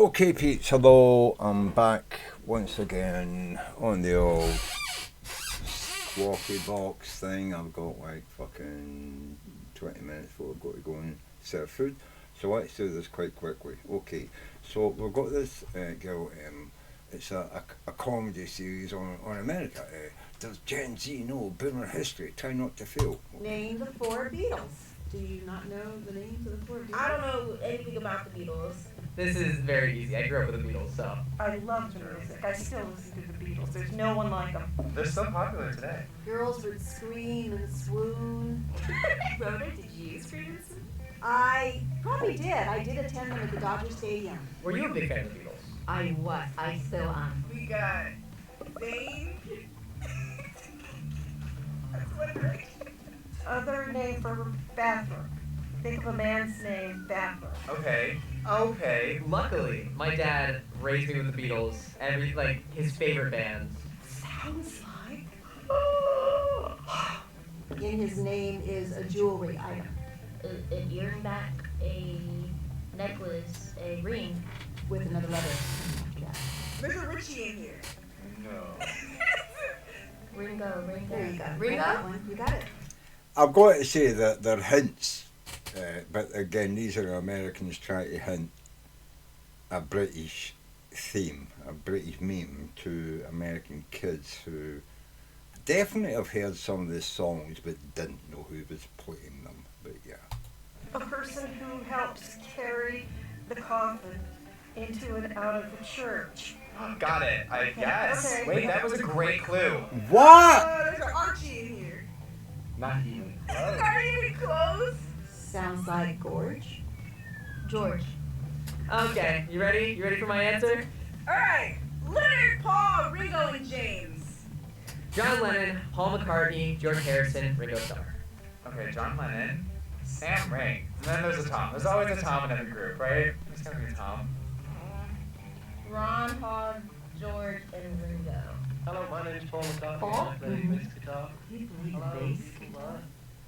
Okay, Pete, hello. I'm back once again on the old walkie box thing. I've got like fucking 20 minutes before I've got to go and serve food. So let's do this quite quickly. Okay, so we've got this girl, it's a comedy series on America. Does Gen Z know boomer history? Try not to fail. Name the four Beatles. Do you not know the names of the four Beatles? I don't know anything about the Beatles. This is very easy. I grew up with the Beatles, so. I love their music. I still listen to the Beatles. There's no one like them. They're still popular today. Girls would scream and swoon. Rhoda, did you scream and swoon? I probably did. I did attend them at the Dodger Stadium. Were you a big fan of the Beatles? I was. I still am. We got Zane. That's what it is. Other name for bathroom. Think of a man's name, bathroom. Okay. Luckily, my dad raised me with the Beatles. His favorite bands. Sounds like. In his name is a jewelry item. An earring back, a necklace, a ring. With another letter. Yeah. There's a Richie in here. No. Ringo. There you go. Ringo? That one. You got it. I've got to say that they're hints, but again, these are Americans trying to hint a British theme, a British meme to American kids who definitely have heard some of the songs but didn't know who was playing them. But yeah. A person who helps carry the coffin into and out of the church. Got it. I guess. Okay. Wait, that was a great clue. What? There's an Archie in here. Not even. Not even close. Sounds like Gorge. George. Okay, you ready? You ready for my answer? Alright. Leonard, Paul, Ringo, and James. John Lennon, Paul McCartney, George Harrison, Ringo Starr. Okay, John Lennon, Sam Ring, and then there's a Tom. There's always a Tom in every group, right? There's gonna be a Tom. Ron, Paul, George, and Ringo. Hello, my name's Paul McCartney. Paul? I play bass guitar. Can you believe Hello. bass? Hello.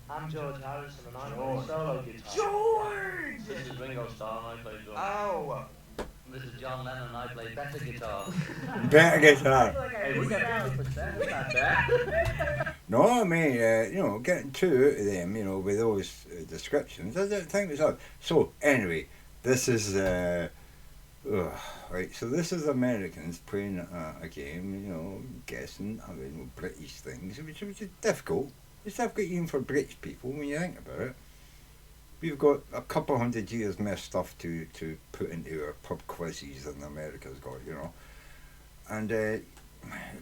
I'm George Harrison and I play George. solo guitar. George! This is Ringo Starr and I play drums. Oh. This is John Lennon and I play better guitar. Better guitar. Hey, we got 50%. It's not bad. No, I mean, getting two out of them, with those descriptions, I don't think it's odd. So, anyway, this is, right, so this is Americans playing a game, guessing, British things, which is difficult. It's difficult even for British people when you think about it. We've got a couple hundred years more stuff to put into our pub quizzes than America's got, And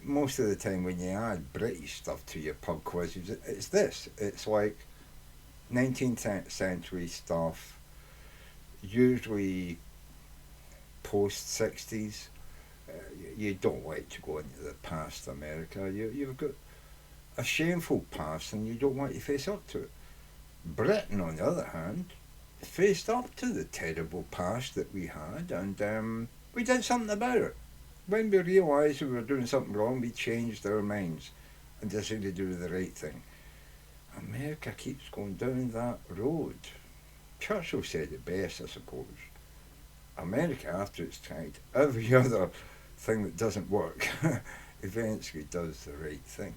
most of the time when you add British stuff to your pub quizzes, it's this. It's like 19th century stuff, usually post-60s. You don't like to go into the past America. You've got a shameful past and you don't want to face up to it. Britain, on the other hand, faced up to the terrible past that we had, and we did something about it. When we realised we were doing something wrong, we changed our minds and decided to do the right thing. America keeps going down that road. Churchill said it best, I suppose. America, after it's tried every other thing that doesn't work, eventually does the right thing.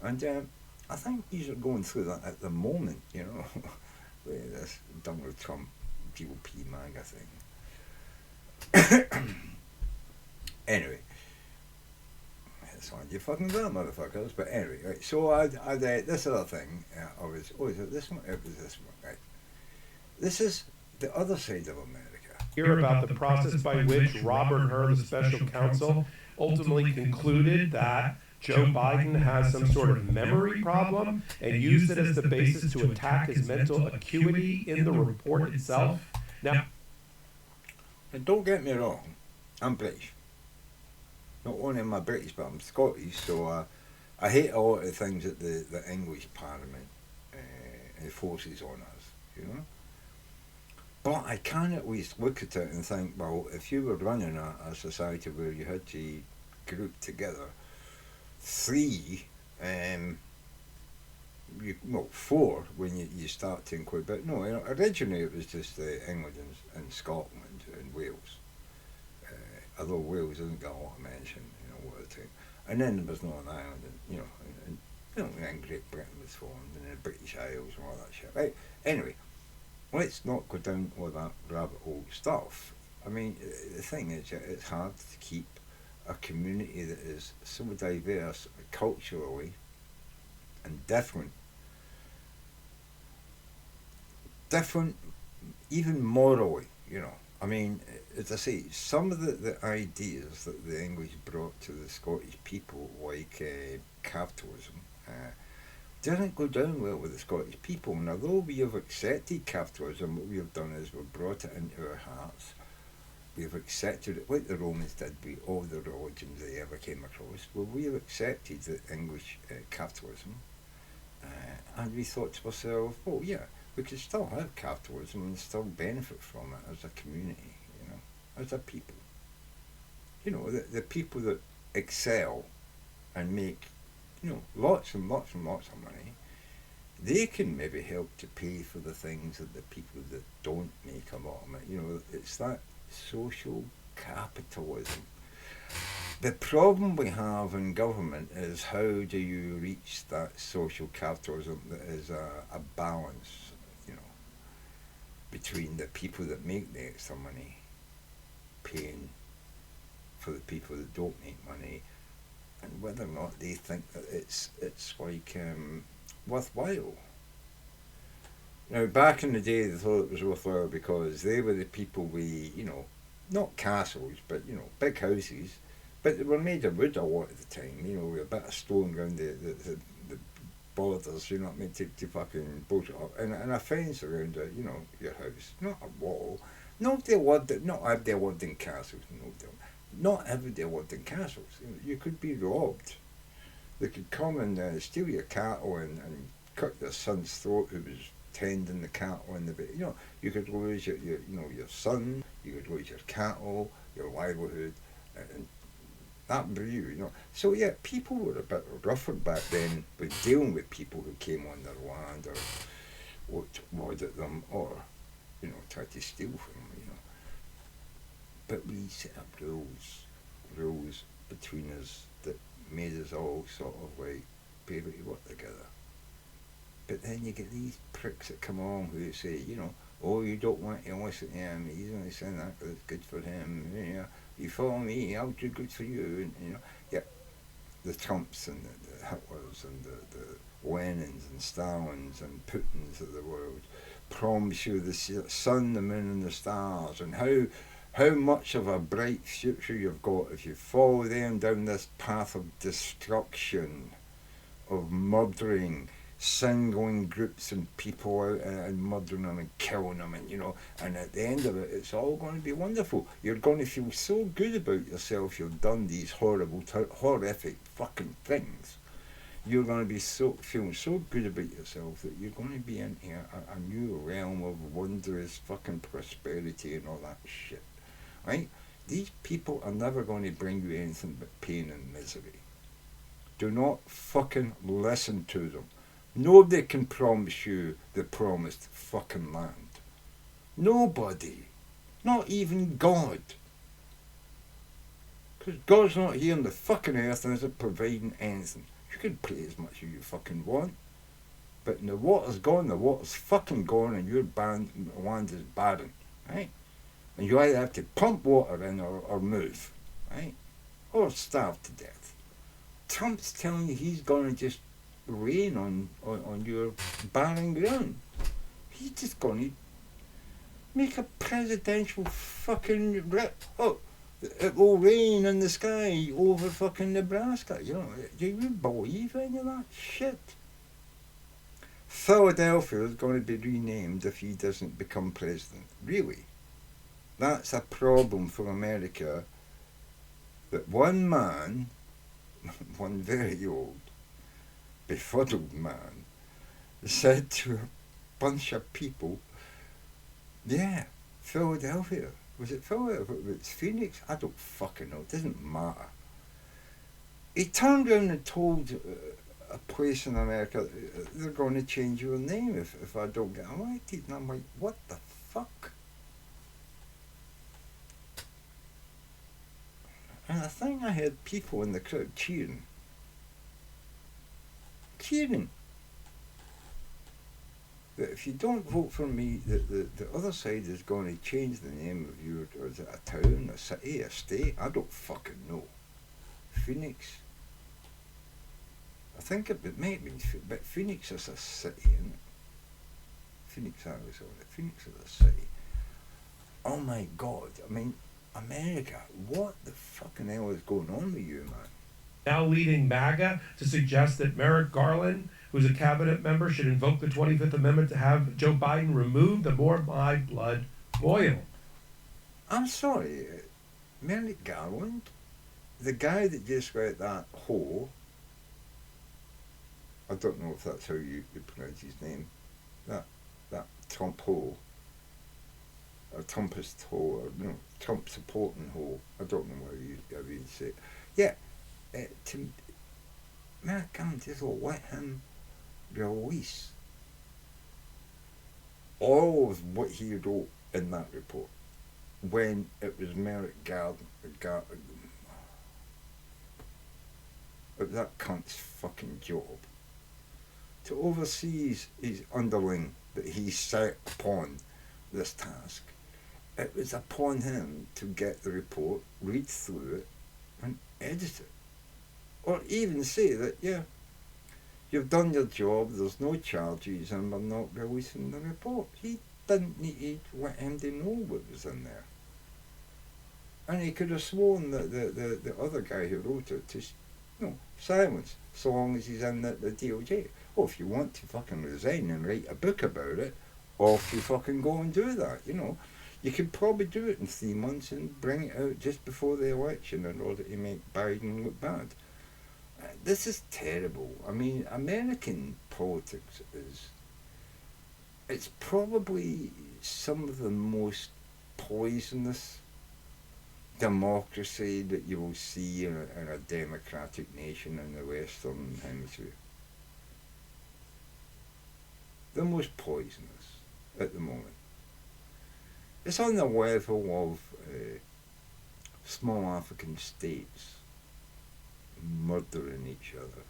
And I think these are going through that at the moment, with this Donald Trump GOP MAGA thing. Anyway, that's on you fucking that, motherfuckers. But anyway, right, so I this other thing, is it this one? It was this one, right? This is the other side of America. Hear about the process by which Robert Hur, the special counsel, ultimately concluded that Joe Biden has some sort of memory problem and used it as the basis to attack his mental acuity in the report itself. Now, And don't get me wrong, I'm British. Not only am I British, but I'm Scottish, so I hate a lot of things that the English Parliament enforces on us, But I can at least look at it and think, well, if you were running a society where you had to group together three, four when you start to include, but no, originally it was just England and Scotland and Wales. although Wales doesn't get a lot of mention, all the time. And then there was Northern Ireland, and then Great Britain was formed, and the British Isles and all that shit. Right? Anyway, let's not go down all that rabbit hole stuff. I mean, the thing is, it's hard to keep a community that is so diverse culturally and different, even morally, I mean, as I say, some of the ideas that the English brought to the Scottish people, like capitalism, didn't go down well with the Scottish people. And although we have accepted capitalism, what we have done is we've brought it into our hearts. We have accepted it, like the Romans did with all the religions they ever came across. Well, we have accepted the English capitalism, and we thought to ourselves, oh yeah, we could still have capitalism and still benefit from it as a community, as a people. The people that excel and make, lots and lots and lots of money, they can maybe help to pay for the things that the people that don't make a lot of money, it's that social capitalism. The problem we have in government is how do you reach that social capitalism that is a balance, between the people that make the extra money paying for the people that don't make money, and whether or not they think that it's like worthwhile. Now, back in the day, they thought it was worthwhile because they were the people with, not castles, but, big houses, but they were made of wood a lot of the time, with a bit of stone around the borders, to fucking bolt it up, and a fence around it, your house, not a wall. Not everybody lived in castles, not everybody lived in castles. You could be robbed. They could come and steal your cattle and cut your son's throat who was tending the cattle in the bit. You could lose your son, you could lose your cattle, your livelihood, and that would be you. So yeah, people were a bit rougher back then with dealing with people who came on their land or looked mad at them or, tried to steal from them, But we set up rules between us that made us all sort of like be able to work together. But then you get these pricks that come along who say, oh, you don't want to listen to him, he's only saying that because it's good for him, you follow me, I'll do good for you, and the Trumps and the Hitlers and the Lenins and Stalins and Putins of the world promise you the sun, the moon and the stars, and how much of a bright future you've got if you follow them down this path of destruction, of murdering, singling groups and people out and murdering them and killing them, and at the end of it, it's all going to be wonderful. You're going to feel so good about yourself you've done these horrific fucking things. You're going to be feeling so good about yourself that you're going to be in a new realm of wondrous fucking prosperity and all that shit, right? These people are never going to bring you anything but pain and misery. Do not fucking listen to them. Nobody can promise you the promised fucking land. Nobody. Not even God. Because God's not here on the fucking earth and isn't providing anything. You can pray as much as you fucking want. But when the water's gone, the water's fucking gone and your land is barren. Right? And you either have to pump water in or move. Right? Or starve to death. Trump's telling you he's going to just rain on your barren ground. He's just going to make a presidential fucking rip. Oh, it will rain in the sky over fucking Nebraska. Do you believe any of that shit? Philadelphia is going to be renamed if he doesn't become president. Really? That's a problem for America, that one man, one very old, befuddled man, said to a bunch of people, yeah, Philadelphia. Was it Philadelphia? It's Phoenix? I don't fucking know. It doesn't matter. He turned around and told a place in America, they're going to change your name if I don't get elected. And I'm like, what the fuck? And I think I heard people in the crowd cheering. Cheering. That if you don't vote for me, the other side is going to change the name of your, or is it a town, a city, a state? I don't fucking know. Phoenix. I think it might be, but Phoenix is a city, isn't it? Phoenix, Arizona. Phoenix is a city. Oh my God. I mean, America, what the fucking hell is going on with you, man? Now leading MAGA to suggest that Merrick Garland, who's a cabinet member, should invoke the 25th Amendment to have Joe Biden remove the More My Blood oil. I'm sorry, Merrick Garland, the guy that just got that hoe, I don't know if that's how you pronounce his name, that Trump hoe, or Trumpist hoe, or no, Trump supporting hoe, I don't know how you say it. Yeah, to Merrick Garland just let him release all of what he wrote in that report when it was Merrick Garland, it was that cunt's fucking job to oversee his underling that he set upon this task. It was upon him to get the report, read through it, and edit it. Or even say that, yeah, you've done your job, there's no charges, and we're not releasing the report. He didn't need to let him to know what was in there. And he could have sworn that the other guy who wrote it to, silence, so long as he's in the DOJ. Oh, if you want to fucking resign and write a book about it, off you fucking go and do that, You could probably do it in 3 months and bring it out just before the election in order to make Biden look bad. This is terrible. I mean, American politics it's probably some of the most poisonous democracy that you will see in a democratic nation in the Western Hemisphere. The most poisonous at the moment. It's on the level of small African states murdering each other,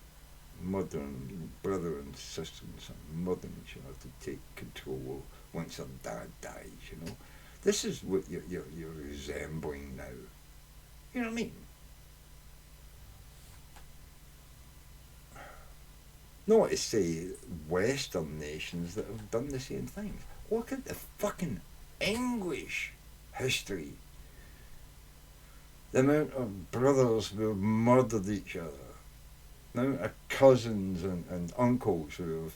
murdering brother and sister and son, murdering each other to take control once their dad dies, This is what you're resembling now. You know what I mean? Not to say Western nations that have done the same thing. Look at the fucking English history. The amount of brothers who have murdered each other. The amount of cousins and uncles who have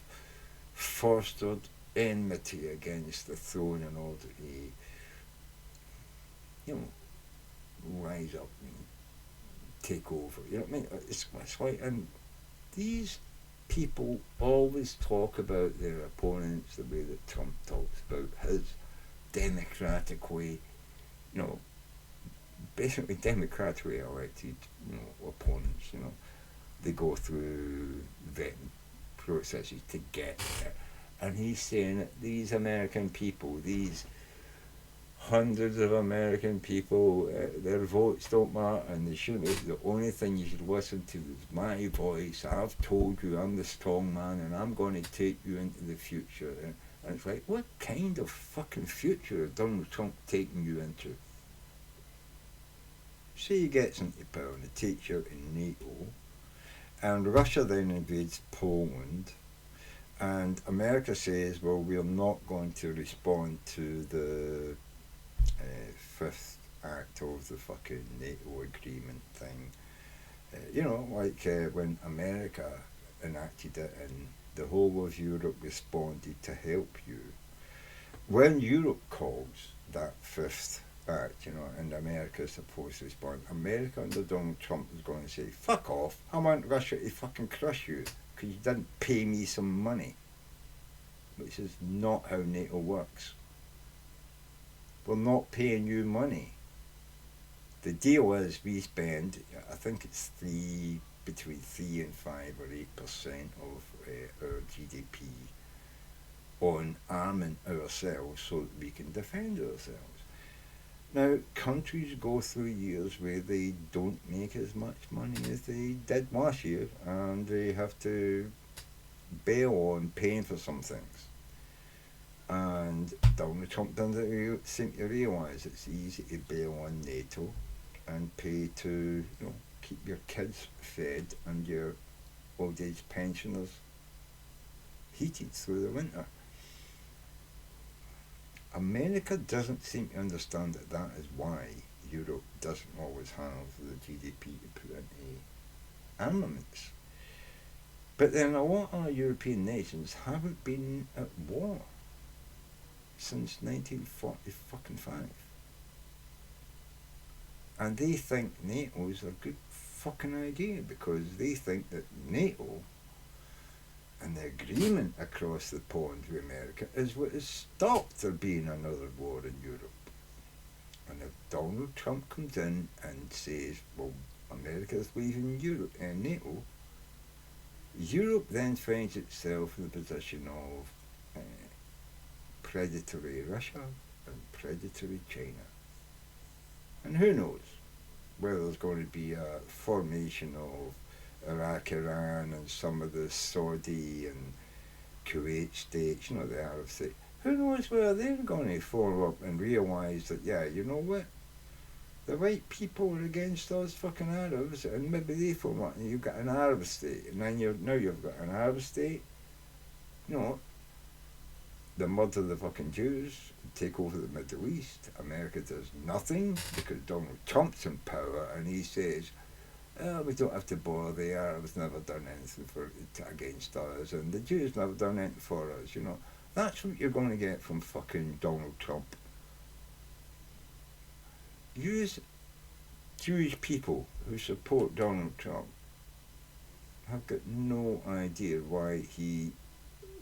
fostered enmity against the throne in order to, rise up and take over. You know what I mean? It's like, and these people always talk about their opponents the way that Trump talks about his democratic way, basically democratically elected, opponents, They go through vetting processes to get there. And he's saying that these American people, these hundreds of American people, their votes don't matter, and they shouldn't. The only thing you should listen to is my voice. I've told you I'm the strong man, and I'm going to take you into the future. And it's like, what kind of fucking future is Donald Trump taking you into? Say he gets into power and he takes you out in NATO, and Russia then invades Poland, and America says, well, we're not going to respond to the fifth act of the fucking NATO agreement thing. When America enacted it and the whole of Europe responded to help you. When Europe calls that fifth act, and America is supposed to respond, America under Donald Trump is going to say, fuck off, I want Russia to fucking crush you because you didn't pay me some money. Which is not how NATO works. We're not paying you money. The deal is we spend, I think it's between 3 and 5 or 8% of our GDP on arming ourselves so that we can defend ourselves. Now, countries go through years where they don't make as much money as they did last year, and they have to bail on paying for some things. And Donald Trump doesn't seem to realise it's easy to bail on NATO and pay to, keep your kids fed and your old age pensioners heated through the winter. America doesn't seem to understand that is why Europe doesn't always have the GDP to put into armaments. But then a lot of European nations haven't been at war since 1945. And they think NATO is a good fucking idea because they think that NATO and the agreement across the pond with America is what has stopped there being another war in Europe. And if Donald Trump comes in and says, well, America's leaving Europe and NATO, Europe then finds itself in the position of predatory Russia and predatory China. And who knows whether there's going to be a formation of Iraq, Iran, and some of the Saudi and Kuwait states, the Arab states. Who knows whether they're going to form up and realise that, yeah, you know what? The white people are against those fucking Arabs, and maybe they form up, and you've got an Arab state, and then you've got an Arab state. The murder of the fucking Jews, take over the Middle East. America does nothing because Donald Trump's in power, and he says, we don't have to bother, the Arabs never done anything against us, and the Jews never done anything for us, That's what you're going to get from fucking Donald Trump. Jewish people who support Donald Trump have got no idea why he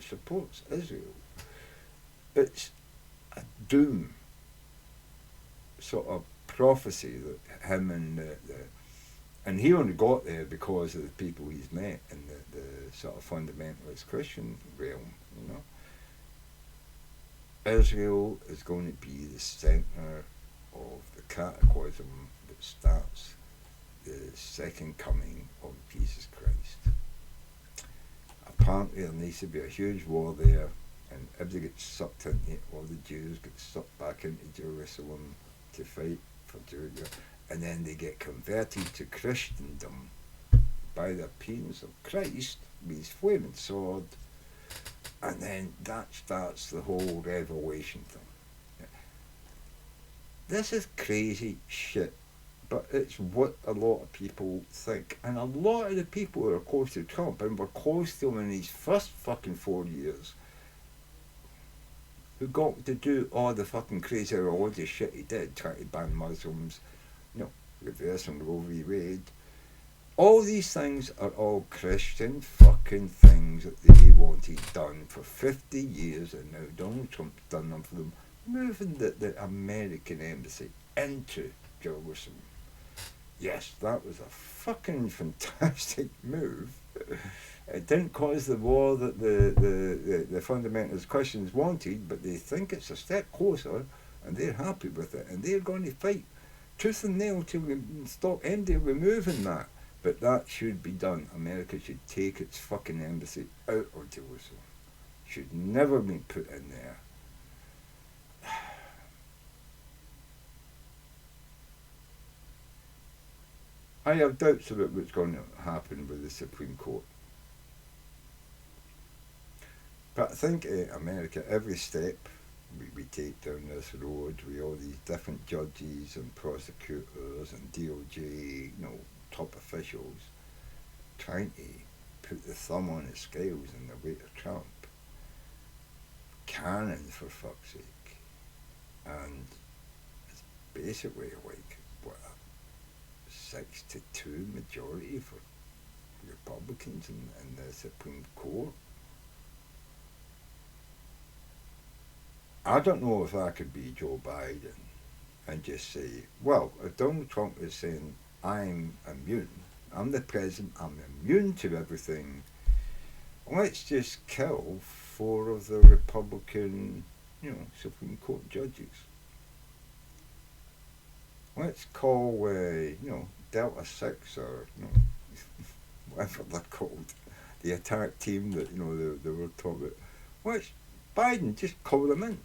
supports Israel. It's a doom sort of prophecy that him and he only got there because of the people he's met in the sort of fundamentalist Christian realm, Israel is going to be the centre of the cataclysm that starts the second coming of Jesus Christ. Apparently there needs to be a huge war there, and everybody gets sucked into it, all the Jews get sucked back into Jerusalem to fight for Judah, and then they get converted to Christendom by the appearance of Christ with his flaming sword, and then that starts the whole revelation thing. This is crazy shit, but it's what a lot of people think, and a lot of the people who are close to Trump and were close to him in his first fucking 4 years, who got to do all the fucking crazy religious shit he did, trying to ban Muslims, reversing Roe v. Wade. All these things are all Christian fucking things that they wanted done for 50 years, and now Donald Trump's done them for them, moving the American embassy into Jerusalem. Yes, that was a fucking fantastic move. It didn't cause the war that the fundamentalist Christians wanted, but they think it's a step closer, and they're happy with it, and they're going to fight tooth and nail to stop India removing that. But that should be done. America should take its fucking embassy out of Jerusalem. Should never be put in there. I have doubts about what's going to happen with the Supreme Court. But I think America, every step we take down this road with all these different judges and prosecutors and DOJ, top officials, trying to put the thumb on the scales in the weight of Trump. Cannon, for fuck's sake. And it's basically like, what, a 6-2 majority for Republicans in the Supreme Court. I don't know if I could be Joe Biden and just say, well, if Donald Trump is saying, I'm immune, I'm the president, I'm immune to everything, let's just kill 4 of the Republican, Supreme Court judges. let's call, Delta 6 or, whatever they're called, the attack team that, they were talking about. Let's Biden just call them in.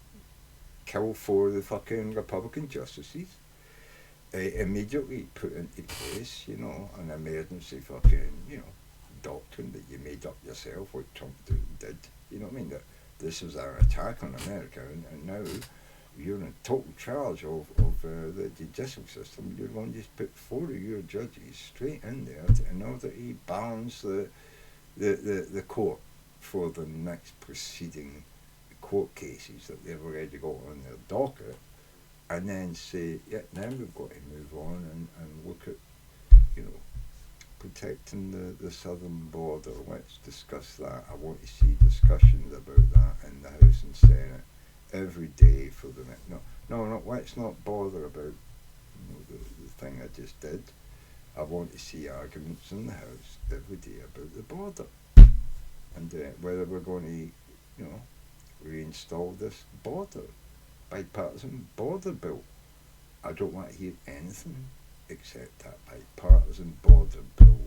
Kill 4 of the fucking Republican justices. Immediately put into place, an emergency fucking, doctrine that you made up yourself, what Trump did. You know what I mean? That this was our attack on America, and now you're in total charge of the judicial system. You're going to just put 4 of your judges straight in there in order to balance the court for the next preceding court cases that they've already got on their docket, and then say, yeah, now we've got to move on and look at, protecting the southern border. Let's discuss that. I want to see discussions about that in the House and Senate every day for the next. No, let's not bother about the thing I just did. I want to see arguments in the House every day about the border and whether we're going to, reinstall this bipartisan border bill. I don't want to hear anything except that bipartisan border bill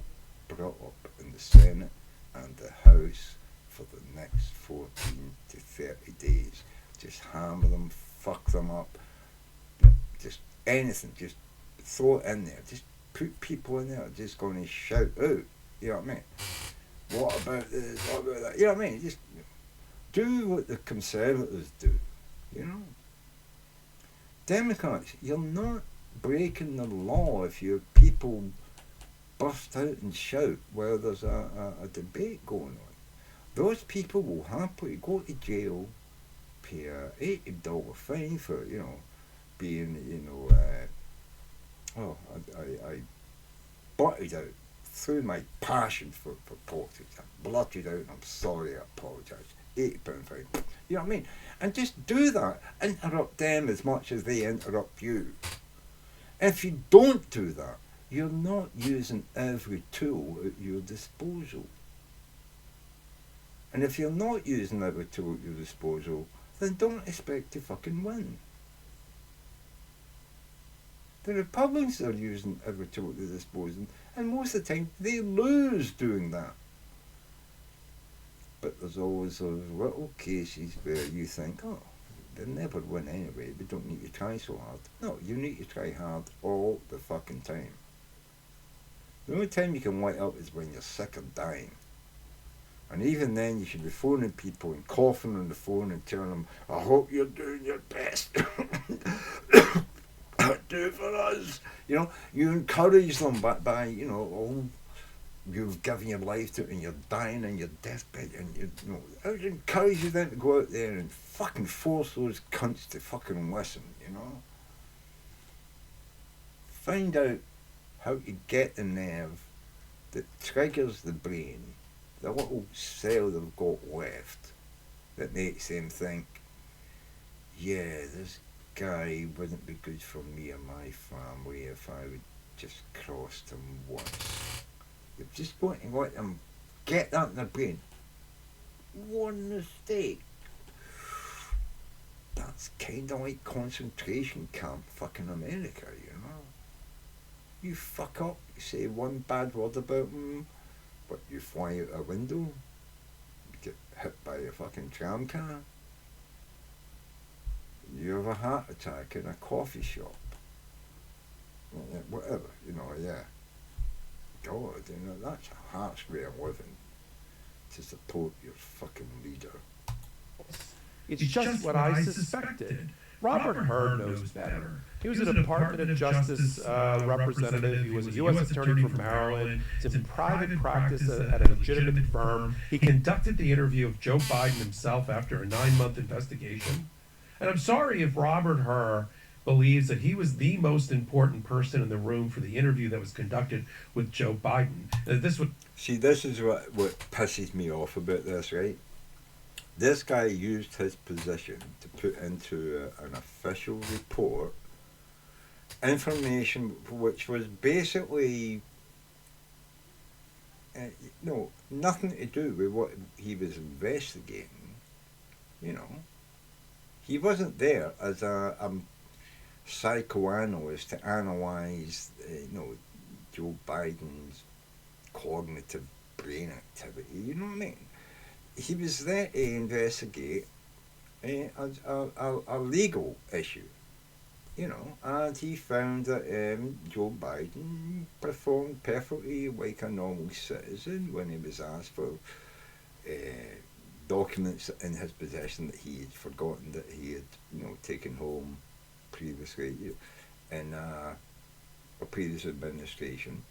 brought up in the Senate and the House for the next 14 to 30 days. Just hammer them, fuck them up, just anything, just throw it in there. Just put people in there just going to shout out, you know what I mean? What about this, what about that, you know what I mean? Just do what the Conservatives do, Democrats, you're not breaking the law if your people burst out and shout while there's a debate going on. Those people will happily go to jail, pay a $80 fine for, being, I blotted out through my passion for politics. I blotted out and I'm sorry, I apologise. £80 fine. You know what I mean? And just do that. Interrupt them as much as they interrupt you. If you don't do that, you're not using every tool at your disposal. And if you're not using every tool at your disposal, then don't expect to fucking win. The Republicans are using every tool at their disposal, and most of the time they lose doing that. But there's always those little cases where you think, oh, they'll never win anyway, we don't need to try so hard. No, you need to try hard all the fucking time. The only time you can light up is when you're sick of dying. And even then you should be phoning people and coughing on the phone and telling them, I hope you're doing your best. Do it for us. You encourage them by you've given your life to it and you're dying on your deathbed, and I would encourage them to go out there and fucking force those cunts to fucking listen, Find out how to get the nerve that triggers the brain, the little cell they've got left that makes them think, yeah, this guy wouldn't be good for me and my family if I would just crossed him once. You're just going to let them get that in their brain. One mistake. That's kind of like concentration camp fucking America, You fuck up, you say one bad word about them, but you fly out a window, you get hit by a fucking tram car, you have a heart attack in a coffee shop, whatever, yeah. God, that's a harsh way of living, to support your fucking leader. It's just what I suspected. Robert Hur knows better. He was a Department of Justice representative. He was a U.S. attorney from Maryland. He's in private practice at a legitimate firm. He conducted the interview of Joe Biden himself after a 9-month investigation. And I'm sorry if Robert Hur believes that he was the most important person in the room for the interview that was conducted with Joe Biden. See, this is what pisses me off about this, right? This guy used his position to put into an official report information which was basically nothing to do with what he was investigating. He wasn't there as a psychoanalyst to analyse, Joe Biden's cognitive brain activity. You know what I mean? He was there to investigate a legal issue, and he found that Joe Biden performed perfectly like a normal citizen when he was asked for documents in his possession that he had forgotten that he had, taken home previously in a previous administration.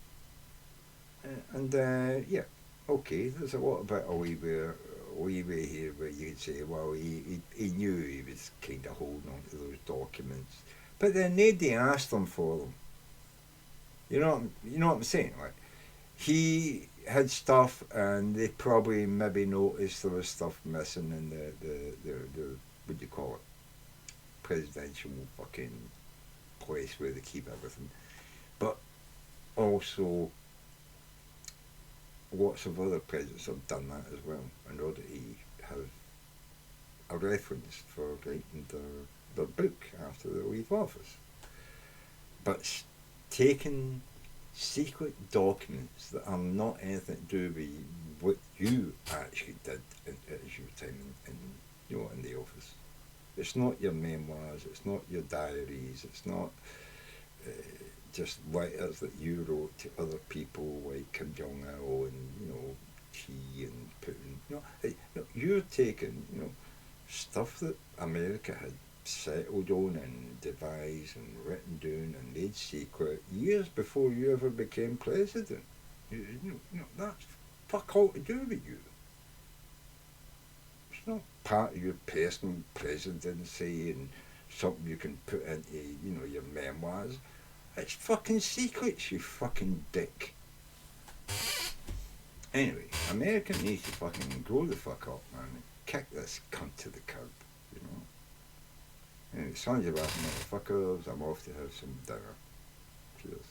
Yeah, okay, there's a lot about a leeway here where you could say, well, he knew he was kind of holding on to those documents, but then nobody asked him for them. You know what I'm saying? Like, he had stuff, and they probably maybe noticed there was stuff missing in the what do you call it, presidential fucking place where they keep everything. But also, lots of other presidents have done that as well, in order to have a reference for writing their book after they leave office. But taking secret documents that are not anything to do with what you actually did at your time in the office. It's not your memoirs, it's not your diaries, it's not just letters that you wrote to other people like Kim Jong-il and, Xi and Putin. You're taking, stuff that America had settled on and devised and written down and made secret years before you ever became president. That's fuck all to do with you. It's not part of your personal presidency and something you can put into, your memoirs. It's fucking secrets, you fucking dick. Anyway, America needs to fucking grow the fuck up, man, and kick this cunt to the curb, Anyway, sons of motherfuckers, I'm off to have some dinner. Cheers.